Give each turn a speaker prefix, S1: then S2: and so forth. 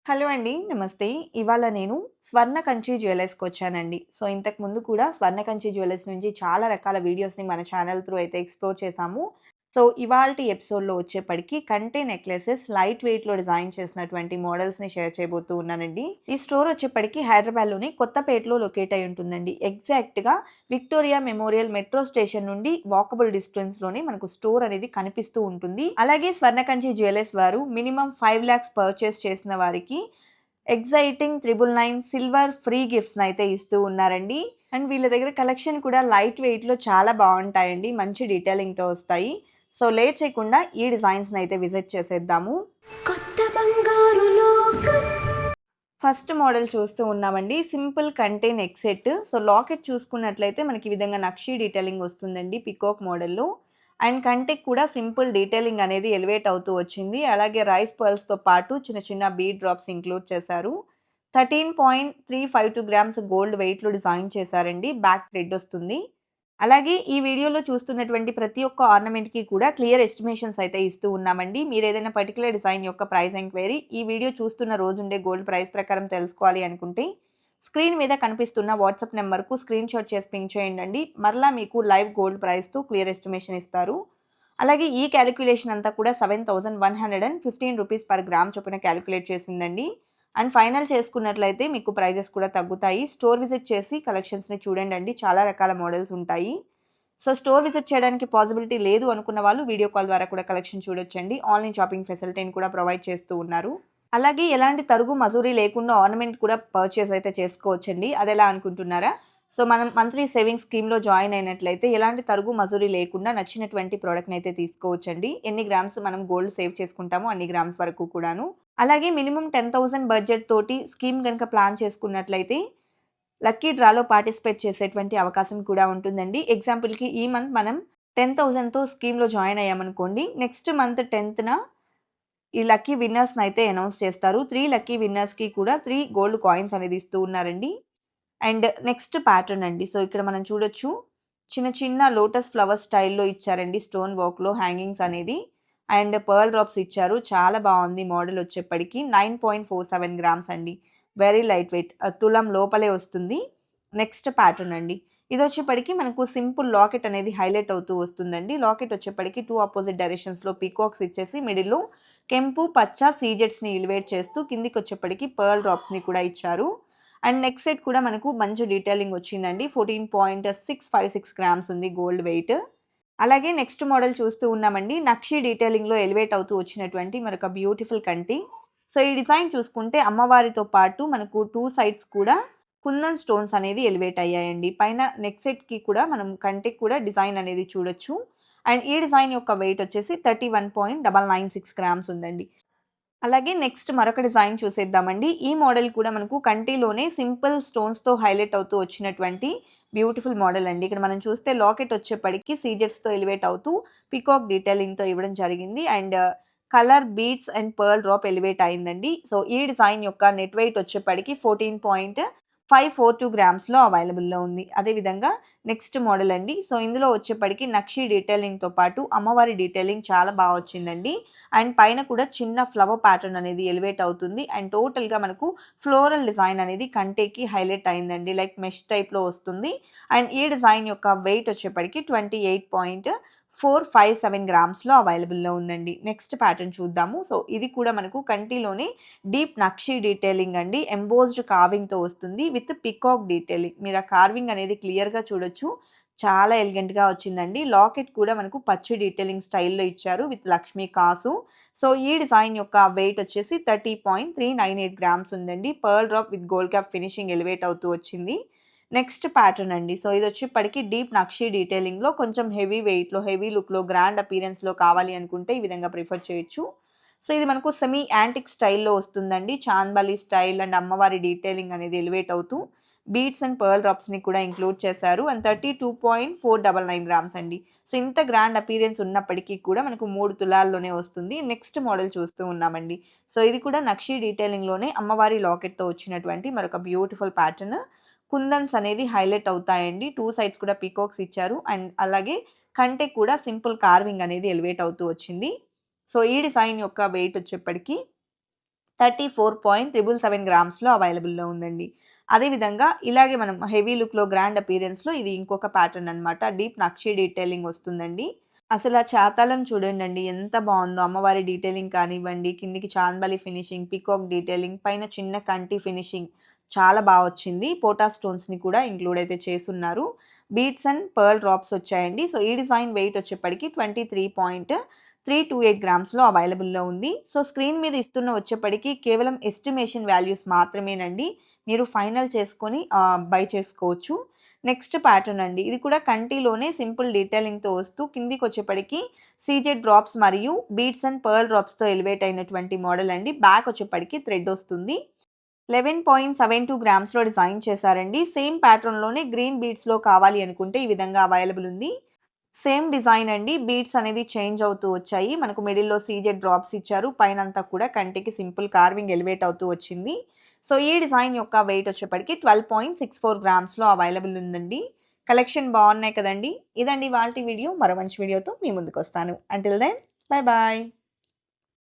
S1: Hello అండి. నమస్తే. ఇవాళ నేను స్వర్ణ కంచి జ్యువెలర్స్‌కొచ్చానండి. సో, ఇంతకు ముందు కూడా స్వర్ణ కంచి జ్యువెలర్స్ నుంచి చాలా రకాల వీడియోస్‌ని మన ఛానల్ త్రూ అయితే ఎక్స్‌ప్లోర్ చేశాము. సో, ఇవాల్టి ఎపిసోడ్‌లో వచ్చేప్పటికి కంటే నెక్లెసెస్ లైట్ వెయిట్‌లో డిజైన్ చేసినటువంటి మోడల్స్‌ని షేర్ చేయబోతూ ఉన్నానండి. ఈ స్టోర్ వచ్చేప్పటికి హైదరాబాద్‌లోని కొత్తపేటలో లొకేట్ అయ్యి ఉంటుందండి. ఎగ్జాక్ట్‌గా విక్టోరియా మెమోరియల్ మెట్రో స్టేషన్ నుండి వాకబుల్ డిస్టెన్స్‌లోనే మనకు స్టోర్ అనేది కనిపిస్తూ ఉంటుంది. అలాగే స్వర్ణకంచి జ్యువెలర్స్ వారు మినిమమ్ 5,00,000 పర్చేస్ చేసిన వారికి ఎక్సైటింగ్ 999 సిల్వర్ ఫ్రీ గిఫ్ట్స్‌నైతే ఇస్తూ ఉన్నారండి. అండ్ వీళ్ళ దగ్గర కలెక్షన్ కూడా లైట్ వెయిట్‌లో చాలా బావుంటాయండి. మంచి డీటెయిలింగ్‌తో వస్తాయి. సో, లేట్ చేయకుండా ఈ డిజైన్స్‌నైతే విజిట్ చేసేద్దాము. కొత్త బంగారు లోకం. ఫస్ట్ మోడల్ చూస్తూ ఉన్నామండి. సింపుల్ కంటే నెక్ సెట్. సో, లాకెట్ చూసుకున్నట్లయితే మనకి ఈ విధంగా నక్షి డీటెయిలింగ్ వస్తుందండి పికాక్ మోడల్‌లో. అండ్ కంటెకి కూడా సింపుల్ డీటెయిలింగ్ అనేది ఎలివేట్ అవుతూ వచ్చింది. అలాగే రైస్ పర్ల్స్‌తో పాటు చిన్న చిన్న బీడ్ డ్రాప్స్ ఇంక్లూడ్ చేశారు. 13.352 గ్రామ్స్ గోల్డ్ వెయిట్‌లో డిజైన్ చేశారండి. బ్యాక్ థ్రెడ్ వస్తుంది. అలాగే ఈ వీడియోలో చూస్తున్నటువంటి ప్రతి ఒక్క ఆర్నమెంట్‌కి కూడా క్లియర్ ఎస్టిమేషన్స్ అయితే ఇస్తూ ఉన్నామండి. మీరేదైనా పర్టిక్యులర్ డిజైన్ యొక్క ప్రైస్ ఎంక్వైరీ ఈ వీడియో చూస్తున్న రోజుండే గోల్డ్ ప్రైస్ ప్రకారం తెలుసుకోవాలి అనుకుంటే, స్క్రీన్ మీద కనిపిస్తున్న వాట్సాప్ నంబర్‌కు స్క్రీన్‌షాట్ చేసి పింగ్ చేయండండి. మరలా మీకు లైవ్ గోల్డ్ ప్రైస్‌తో క్లియర్ ఎస్టిమేషన్ ఇస్తారు. అలాగే ఈ కాలిక్యులేషన్ అంతా కూడా 7,115 రూపీస్ పర్ గ్రామ్ చొప్పున కాలిక్యులేట్ చేసిందండి. అండ్ ఫైనల్ చేసుకున్నట్లయితే మీకు ప్రైజెస్ కూడా తగ్గుతాయి. స్టోర్ విజిట్ చేసి కలెక్షన్స్‌ని చూడండండి. చాలా రకాల మోడల్స్ ఉంటాయి. సో, స్టోర్ విజిట్ చేయడానికి పాసిబిలిటీ లేదు అనుకున్న వాళ్ళు వీడియో కాల్ ద్వారా కూడా కలెక్షన్ చూడొచ్చండి. ఆన్‌లైన్ షాపింగ్ ఫెసిలిటీని కూడా ప్రొవైడ్ చేస్తూ ఉన్నారు. అలాగే ఎలాంటి తరుగు, మజూరీ లేకుండా ఆర్నమెంట్ కూడా పర్చేస్ అయితే చేసుకోవచ్చండి. అదెలా అనుకుంటున్నారా? సో, మనం మంత్లీ సేవింగ్స్ స్కీమ్‌లో జాయిన్ అయినట్లయితే ఎలాంటి తరుగు, మజూరీ లేకుండా నచ్చినటువంటి ప్రొడక్ట్‌ని అయితే తీసుకోవచ్చండి. ఎన్ని గ్రామ్స్ మనం గోల్డ్ సేవ్ చేసుకుంటామో అన్ని గ్రామ్స్ వరకు కూడాను. అలాగే మినిమమ్ 10,000 బడ్జెట్ తోటి స్కీమ్ గనక ప్లాన్ చేసుకున్నట్లయితే లక్కీ డ్రాలో పార్టిసిపేట్ చేసేటువంటి అవకాశం కూడా ఉంటుందండి. ఎగ్జాంపుల్‌కి ఈ మంత్ మనం 10,000తో స్కీమ్‌లో జాయిన్ అయ్యామనుకోండి. నెక్స్ట్ మంత్ 10థ్‌న ఈ లక్కీ విన్నర్స్‌నైతే అనౌన్స్ చేస్తారు. 3 లక్కీ విన్నర్స్‌కి కూడా 3 గోల్డ్ కాయిన్స్ అనేది ఇస్తూ ఉన్నారండి. అండ్ నెక్స్ట్ ప్యాటర్న్ అండి. సో, ఇక్కడ మనం చూడొచ్చు. చిన్న చిన్న లోటస్ ఫ్లవర్ స్టైల్‌లో ఇచ్చారండి స్టోన్ వర్క్‌లో హ్యాంగింగ్స్ అనేది. అండ్ పర్ల్ డ్రాప్స్ ఇచ్చారు. చాలా బావుంది మోడల్ వచ్చేప్పటికి. 9.47 గ్రామ్స్ అండి. Very light weight. తులం లోపలే వస్తుంది. నెక్స్ట్ ప్యాటర్న్ అండి. ఇదొచ్చేప్పటికి మనకు సింపుల్ లాకెట్ అనేది హైలైట్ అవుతూ వస్తుందండి. లాకెట్ వచ్చేప్పటికి 2 అపోజిట్ డైరెక్షన్స్‌లో పీకాక్స్ ఇచ్చేసి మిడిల్‌లో కెంపు, పచ్చ సీజెట్స్‌ని ఎలివేట్ చేస్తూ కిందికొచ్చేప్పటికి పర్ల్ డ్రాప్స్‌ని కూడా ఇచ్చారు. అండ్ నెక్ సెట్ కూడా మనకు మంచి డీటెయిలింగ్ వచ్చిందండి. 14.656 గ్రామ్స్ ఉంది గోల్డ్ వెయిట్. అలాగే నెక్స్ట్ మోడల్ చూస్తూ ఉన్నామండి. నక్షి డీటెయిలింగ్‌లో ఎలివేట్ అవుతూ వచ్చినటువంటి మరొక బ్యూటిఫుల్ కంటి. సో, ఈ డిజైన్ చూసుకుంటే అమ్మవారితో పాటు మనకు 2 సైడ్స్ కూడా కుందన్ స్టోన్స్ అనేది ఎలివేట్ అయ్యాయండి. పైన నెక్ సెట్‌కి కూడా మనం కంటికి కూడా డిజైన్ అనేది చూడొచ్చు. అండ్ ఈ డిజైన్ యొక్క వెయిట్ వచ్చేసి 31.996 గ్రామ్స్ ఉందండి. అలాగే నెక్స్ట్ మరొక డిజైన్ చూసేద్దామండి. ఈ మోడల్ కూడా మనకు కంటిలోనే సింపుల్ స్టోన్స్‌తో హైలైట్ అవుతూ వచ్చినటువంటి బ్యూటిఫుల్ మోడల్ అండి. ఇక్కడ మనం చూస్తే లాకెట్ వచ్చేప్పటికి సీజెట్స్‌తో ఎలివేట్ అవుతూ పీకాక్ డీటెయిలింగ్‌తో ఇవ్వడం జరిగింది. And colour beads and pearl drop elevate అయిందండి. సో, ఈ డిజైన్ యొక్క నెట్ వెయిట్ వచ్చేప్పటికి 14.542 గ్రామ్స్‌లో అవైలబుల్‌లో ఉంది. అదేవిధంగా నెక్స్ట్ మోడల్ అండి. సో, ఇందులో వచ్చేప్పటికి నక్షి డీటెయిలింగ్‌తో పాటు అమ్మవారి డీటెయిలింగ్ చాలా బా వచ్చిందండి. అండ్ పైన కూడా చిన్న ఫ్లవర్ ప్యాటర్న్ అనేది ఎలివేట్ అవుతుంది. అండ్ టోటల్‌గా మనకు ఫ్లోరల్ డిజైన్ అనేది కంటేకి హైలైట్ అయిందండి. లైక్ మెష్ టైప్‌లో వస్తుంది. అండ్ ఈ డిజైన్ యొక్క వెయిట్ వచ్చేప్పటికి 28.457 గ్రామ్స్‌లో అవైలబుల్‌లో ఉందండి. నెక్స్ట్ ప్యాటర్న్ చూద్దాము. సో, ఇది కూడా మనకు కంటిలోనే డీప్ నక్షి డీటెయిలింగ్ అండి. ఎంబోస్డ్ కార్వింగ్‌తో వస్తుంది విత్ పీకాక్ డీటెయిలింగ్. మీరు ఆ కార్వింగ్ అనేది క్లియర్‌గా చూడొచ్చు. చాలా ఎలిగెంట్‌గా వచ్చిందండి. లాకెట్ కూడా మనకు పచ్చి డీటెయిలింగ్ స్టైల్‌లో ఇచ్చారు విత్ లక్ష్మీ కాసు. సో, ఈ డిజైన్ యొక్క వెయిట్ వచ్చేసి 30.398 గ్రామ్స్ ఉందండి. Pearl drop with gold cap finishing elevate అవుతూ వచ్చింది. నెక్స్ట్ ప్యాటర్న్ అండి. సో, ఇదొచ్చేప్పటికి డీప్ నక్షి డీటెయిలింగ్‌లో కొంచెం హెవీ వెయిట్‌లో, హెవీ లుక్‌లో, గ్రాండ్ అపియరెన్స్‌లో కావాలి అనుకుంటే ఈ విధంగా ప్రిఫర్ చేయొచ్చు. సో, ఇది మనకు సెమీ యాంటిక్ స్టైల్‌లో వస్తుందండి. చాంద్బాలి స్టైల్ అండ్ అమ్మవారి డీటెయిలింగ్ అనేది ఎలివేట్ అవుతూ బీడ్స్ అండ్ పర్ల్ డ్రాప్స్‌ని కూడా ఇంక్లూడ్ చేశారు. అండ్ 32.499 గ్రామ్స్ అండి. సో, ఇంత గ్రాండ్ అపియరెన్స్ ఉన్నప్పటికీ కూడా మనకు 3 తులాల్లోనే వస్తుంది. నెక్స్ట్ మోడల్ చూస్తూ ఉన్నామండి. సో, ఇది కూడా నక్షి డీటెయిలింగ్‌లోనే అమ్మవారి లాకెట్‌తో వచ్చినటువంటి మరొక బ్యూటిఫుల్ ప్యాటర్న్. కుందన్స్ అనేది హైలైట్ అవుతాయండి. 2 సైడ్స్ కూడా పీకాక్స్ ఇచ్చారు. అండ్ అలాగే కంటెకి కూడా సింపుల్ కార్వింగ్ అనేది ఎలివేట్ అవుతూ వచ్చింది. సో, ఈ డిజైన్ యొక్క వెయిట్ వచ్చేప్పటికి 34.777 గ్రామ్స్‌లో అవైలబుల్‌లో ఉందండి. అదేవిధంగా ఇలాగే మనం హెవీ లుక్‌లో గ్రాండ్ అపియరెన్స్‌లో ఇది ఇంకొక ప్యాటర్న్ అన్నమాట. డీప్ నక్షి డీటెయిలింగ్ వస్తుందండి. అసల చాతాలం చూడండండి ఎంత బావుందో. అమ్మవారి డీటెయిలింగ్ కానివ్వండి, కిందికి చాందబలి ఫినిషింగ్, పీకాక్ డీటెయిలింగ్, పైన చిన్న కంటి ఫినిషింగ్ చాలా బా వచ్చింది. పోటా స్టోన్స్‌ని కూడా ఇంక్లూడ్ అయితే చేసున్నారు. బీడ్స్ అండ్ పర్ల్ డ్రాప్స్ వచ్చాయండి. సో, ఈ డిజైన్ వెయిట్ వచ్చేప్పటికి 23.328 గ్రామ్స్‌లో అవైలబుల్‌లో ఉంది. సో, స్క్రీన్ మీద వచ్చేప్పటికి కేవలం ఎస్టిమేషన్ వాల్యూస్ మాత్రమేనండి. మీరు ఫైనల్ చేసుకొని బై చేసుకోవచ్చు. నెక్స్ట్ ప్యాటర్న్ అండి. ఇది కూడా కంటిలోనే సింపుల్ డీటెయిలింగ్‌తో వస్తూ కిందికొచ్చేప్పటికి సీజెడ్ డ్రాప్స్ మరియు బీడ్స్ అండ్ పర్ల్ డ్రాప్స్‌తో ఎలివేట్ అయినటువంటి మోడల్ అండి. బ్యాక్ వచ్చేప్పటికి థ్రెడ్ వస్తుంది. 11.72 గ్రామ్స్‌లో డిజైన్ చేశారండి. సేమ్ ప్యాటర్న్‌లోనే గ్రీన్ బీడ్స్‌లో కావాలి అనుకుంటే ఈ విధంగా అవైలబుల్ ఉంది. సేమ్ డిజైన్ అండి. బీడ్స్ అనేది చేంజ్ అవుతూ వచ్చాయి. మనకు మిడిల్‌లో సీజెడ్ డ్రాప్స్ ఇచ్చారు. పైనంతా కూడా కంటికి సింపుల్ కార్వింగ్ ఎలివేట్ అవుతూ వచ్చింది. సో, ఈ డిజైన్ యొక్క వెయిట్ వచ్చేప్పటికి 12.64 గ్రామ్స్‌లో అవైలబుల్ ఉందండి. కలెక్షన్ బావున్నాయి కదండీ! ఇదండి ఇవాల్టి వీడియో. మరో మంచి వీడియోతో మీ ముందుకొస్తాను. Until then bye bye.